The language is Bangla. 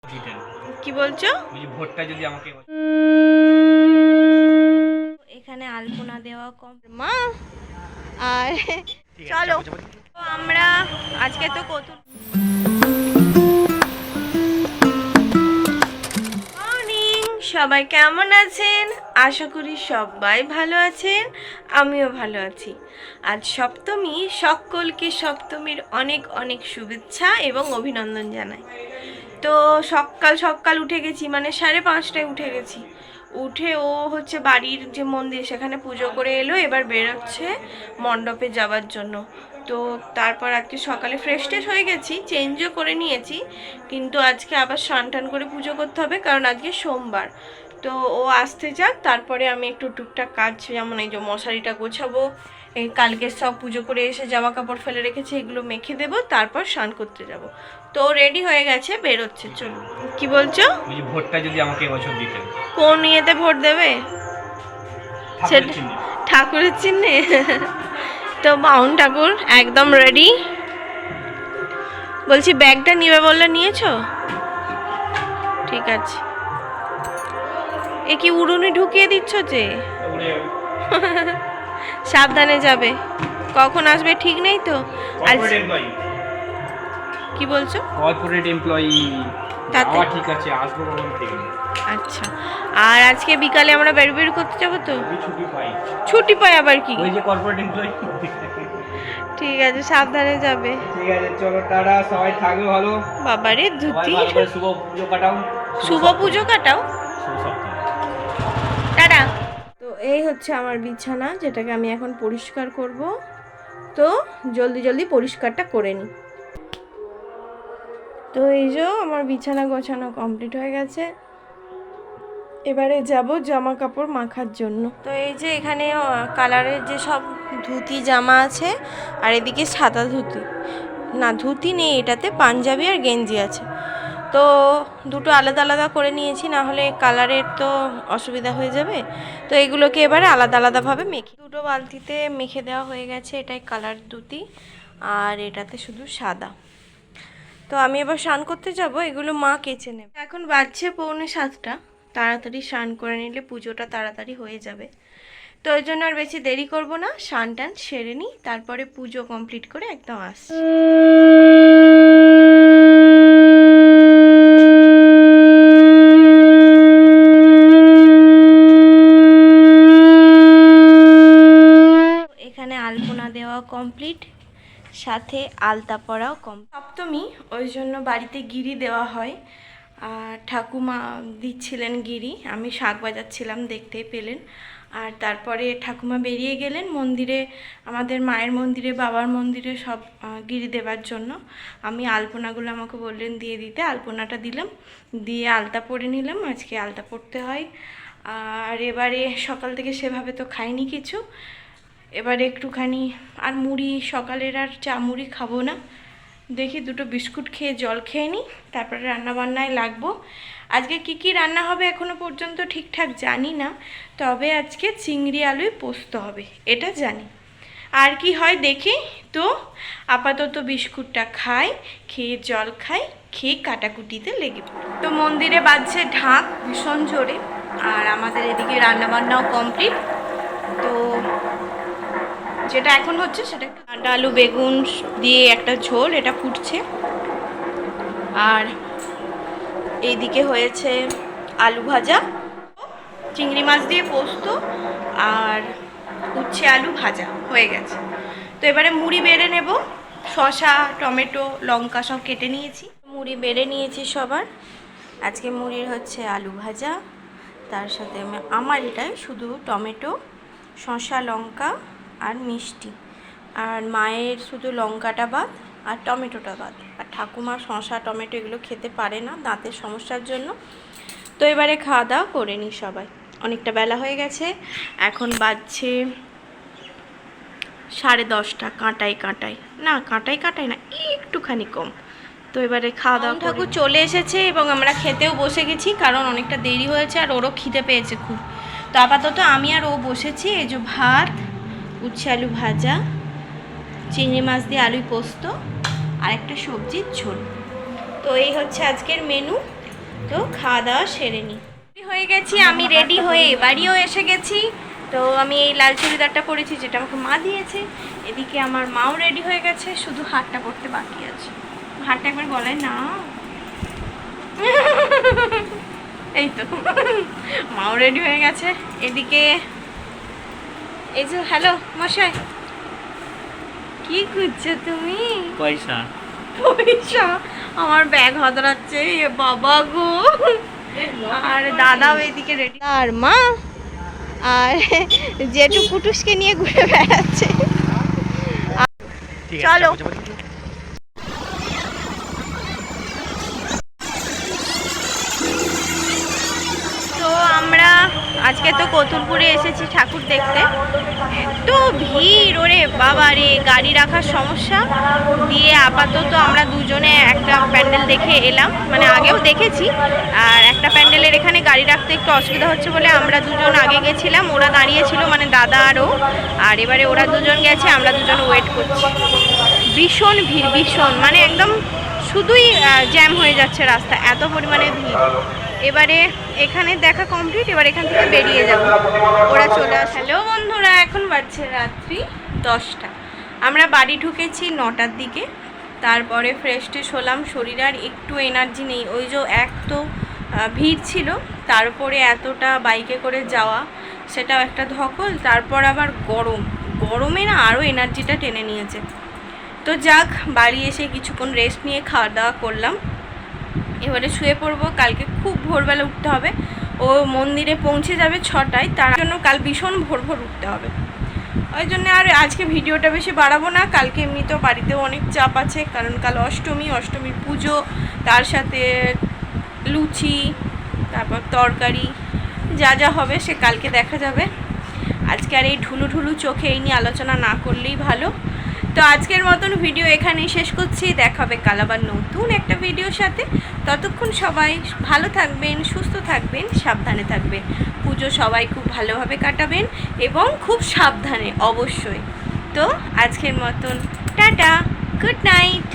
কি বলছো? ভোটটা যদি আমাকে এখানে আলপনা দেওয়া কম মা। আর চলো আমরা আজকে তো কত মর্নিং, সবাই কেমন আছেন? আশা করি সবাই ভালো আছেন, আমিও ভালো আছি। আজ সপ্তমী, সকলকে সপ্তমীর অনেক অনেক শুভেচ্ছা এবং অভিনন্দন জানাই। তো সকাল সকাল উঠে গেছি, মানে 5:30টায় উঠে গেছি। উঠে ও হচ্ছে বাড়ির যে মন্দির সেখানে পুজো করে এলো, এবার বেরোচ্ছে মণ্ডপে যাওয়ার জন্য। তো তারপর আজকে সকালে ফ্রেশ ট্রেশ হয়ে গেছি, চেঞ্জও করে নিয়েছি, কিন্তু আজকে আবার স্নান টান করে পুজো করতে হবে কারণ আজকে সোমবার। তো ও আসতে যাক, তারপরে আমি একটু টুকটাক কাজ, যেমন এই যে মশারিটা গোছাবো, এই কালকে সব পুজো করে এসে জামা কাপড় ফেলে রেখেছি, এগুলো মেখে দেবো, তারপর স্নান করতে যাব। তো রেডি হয়ে গেছে, বেরোচ্ছে। চলো। কি বলছো? ভোটটা যদি আমাকে এবছর দিতেন? কোন ইয়েতে ভোট দেবে? সেটা ঠাকুরের চিহ্নে। তো বাউন ঠাকুর একদম রেডি। বলছি ব্যাগটা নিবে বললে নিয়েছো? ঠিক আছে। এ কি উড়ুনি ঢুকিয়ে দিচ্ছ যে? সাবধানে যাবে, কখন আসবে ঠিক নেই তো। কি বলছো? Corporate employee. তাতে ঠিক আছে, আসবো কখন থেকে। আচ্ছা। আর আজকে বিকালে আমরা বের বের করতে যাবো তো? ছুটি পাই। ছুটি পাই আবার কি? ওই যে কর্পোরেট এমপ্লয়ি। ঠিক আছে, সাবধানে যাবে। ঠিক আছে, চলো টাটা, সবাই থাকবে ভালো। বাবারে ধুতি। শুভ পুজো কাটাও। শুভ পুজো কাটাও। টাটা। তো এই হচ্ছে আমার বিছানা, যেটাকে আমি এখন পরিষ্কার করব। তো জলদি জলদি পরিষ্কারটা করে নিই। তো এই যে আমার বিছানা গোছানো কমপ্লিট হয়ে গেছে, এবারে যাব জামা কাপড় মাখার জন্য। তো এই যে এখানে কালারের যে সব ধুতি জামা আছে, আর এদিকে সাদা ধুতি, না ধুতি নেই এটাতে, পাঞ্জাবি আর গেঞ্জি আছে। তো দুটো আলাদা আলাদা করে নিয়েছি, না হলে কালারের তো অসুবিধা হয়ে যাবে। তো এগুলোকে এবারে আলাদা আলাদাভাবে মেখে, দুটো বালতিতে মেখে দেওয়া হয়ে গেছে। এটাই কালার ধুতি আর এটাতে শুধু সাদা। তো আমি এবার স্নান করতে যাব, এগুলো মা কেচে নেবে। এখন বাজছে 6:45। তাড়াতাড়ি স্নান করে নিলে পুজোটা তাড়াতাড়ি হয়ে যাবে। তো ওই জন্য আর বেশি দেরি করব না, স্নান টান সেরে নিই, তারপরে পুজো কমপ্লিট করে একদম আসছি। এখানে আলপনা দেওয়া কমপ্লিট, সাথে আলতা পরাও সপ্তমী, ওই জন্য বাড়িতে গিরি দেওয়া হয়। আর ঠাকুমা দিচ্ছিলেন গিরি, আমি শাক বাজাচ্ছিলাম, দেখতেই পেলেন। আর তারপরে ঠাকুমা বেরিয়ে গেলেন মন্দিরে, আমাদের মায়ের মন্দিরে, বাবার মন্দিরে সব গিরি দেওয়ার জন্য। আমি আলপনাগুলো আমাকে বললেন দিয়ে দিতে, আলপনাটা দিলাম, দিয়ে আলতা পরে নিলাম। আজকে আলতা পরতে হয়। আর এবারে সকাল থেকে সেভাবে তো খাইনি কিছু, এবারে একটুখানি আর মুড়ি, সকালের আর চা মুড়ি খাবো না, দেখি দুটো বিস্কুট খেয়ে জল খেয়ে নিই, তারপরে রান্নাবান্নায় লাগবো। আজকে কি কি রান্না হবে এখনো পর্যন্ত ঠিকঠাক জানি না, তবে আজকে চিংড়ি আলুই পোস্ত হবে এটা জানি। আর কি হয় দেখি। তো আপাতত বিস্কুটটা খাই, খেয়ে জল খাই, খেয়ে কাটাকুটিতে লেগে পড়ি। তো মন্দিরে বাজছে ঢাক ভীষণ জোরে, আর আমাদের এদিকে রান্নাবান্নাও কমপ্লিট। তো যেটা এখন হচ্ছে সেটা ডাঁটা আলু বেগুন দিয়ে একটা ঝোল, এটা ফুটছে। আর এইদিকে হয়েছে আলু ভাজা, চিংড়ি মাছ দিয়ে পোস্ত, আর উচ্ছে আলু ভাজা হয়ে গেছে। তো এবারে মুড়ি বেড়ে নেব, শসা টমেটো লঙ্কা সব কেটে নিয়েছি, মুড়ি বেড়ে নিয়েছি সবার। আজকে মুড়ির হচ্ছে আলু ভাজা, তার সাথে আমার এটাই শুধু টমেটো, শসা লঙ্কা আর মিষ্টি। আর মায়ের শুধু লঙ্কাটা বাদ আর টমেটোটা বাদ। আর ঠাকুমা শসা টমেটো এগুলো খেতে পারে না দাঁতের সমস্যার জন্য। তো এবারে খাওয়া দাওয়া করে নিই সবাই, অনেকটা বেলা হয়ে গেছে, এখন বাজছে 10:30। কাঁটাই কাঁটাই না, কাঁটাই কাঁটাই না, একটুখানি কম। তো এবারে খাওয়া দাওয়া, ঠাকুর চলে এসেছে এবং আমরা খেতেও বসে গেছি, কারণ অনেকটা দেরি হয়েছে আর ওরও খিদে পেয়েছে খুব। তো আপাতত আমি আর ও বসেছি, এই যে ভাত, উচ্ছে আলু ভাজা, চিংড়ি মাছ দিয়ে আলু পোস্ত, আর একটা সবজির ঝোল। তো এই হচ্ছে আজকের মেনু। তো খাওয়া দাওয়া সেরে নিই। হয়ে গেছি, আমি রেডি হয়ে বাড়িও এসে গেছি। তো আমি এই লাল চুড়িদারটা পরেছি যেটা আমাকে মা দিয়েছে। এদিকে আমার মাও রেডি হয়ে গেছে, শুধু হারটা পরতে বাকি আছে। হারটা একবার গলায় না, এই তো মাও রেডি হয়ে গেছে। এদিকে এই যে, হ্যালো মশাই, কি খুঁজছো তুমি? পয়সা। পয়সা? আমার ব্যাগ হাতড়াচ্ছে, এ বাবা গো। আর দাদাও এদিকে রেডি, আর মা আর জেঠু কুটুসকে নিয়ে ঘুরে বেড়াচ্ছে। চলো। তো আমরা আজকে তো কতুলপুরে এসেছি ঠাকুর দেখতে। এত ভিড়, ওরে বাবা রে, গাড়ি রাখার সমস্যা। দিয়ে আপাতত আমরা দুজনে একটা প্যান্ডেল দেখে এলাম, মানে আগেও দেখেছি। আর একটা প্যান্ডেলের এখানে গাড়ি রাখতে একটু অসুবিধা হচ্ছে বলে আমরা দুজন আগে গেছিলাম, ওরা দাঁড়িয়েছিল, মানে দাদা আরও। আর এবারে ওরা দুজন গেছে, আমরা দুজন ওয়েট করছি। ভীষণ ভিড়, ভীষণ, মানে একদম শুধুই জ্যাম হয়ে যাচ্ছে রাস্তা, এত পরিমাণে ভিড়। এবারে এখানে দেখা কমপ্লিট, এবার এখান থেকে বেরিয়ে যাব, ওরা চলে আসে। হ্যালো বন্ধুরা, এখন বাজছে রাত্রি 10টা। আমরা বাড়ি ঢুকেছি 9টার দিকে। তারপরে ফ্রেশ ট্রেশ হলাম, শরীরে আর একটু এনার্জি নেই। ওই যে এক তো ভিড় ছিল, তারপরে এতটা বাইকে করে যাওয়া, সেটাও একটা ধকল। তারপর আবার গরমে না আরও এনার্জিটা টেনে নিয়েছে। তো যাক, বাড়ি এসে কিছুক্ষণ রেস্ট নিয়ে খাওয়া দাওয়া করলাম। এবারে শুয়ে পড়বো, কালকে খুব ভোরবেলা উঠতে হবে। ও মন্দিরে পৌঁছে যাবে 6টায়, তার জন্য কাল ভীষণ ভোর উঠতে হবে। ওই জন্য আর আজকে ভিডিওটা বেশি বাড়াবো না। কালকে এমনিতেও বাড়িতেও অনেক চাপ আছে, কারণ কাল অষ্টমীর পুজো, তার সাথে লুচি, তারপর তরকারি, যা যা হবে সে কালকে দেখা যাবে। আজকে আর এই ঢুলু চোখে এই নিয়ে আলোচনা না করলেই ভালো। তো আজকের মতন ভিডিও এখানেই শেষ করছি। দেখা হবে কাল আবার নতুন একটা ভিডিওর সাথে। ততক্ষণ সবাই ভালো থাকবেন, সুস্থ থাকবেন, সাবধানে থাকবেন। পুজো সবাই খুব ভালোভাবে কাটাবেন এবং খুব সাবধানে অবশ্যই। তো আজকের মতন টাটা, গুড নাইট।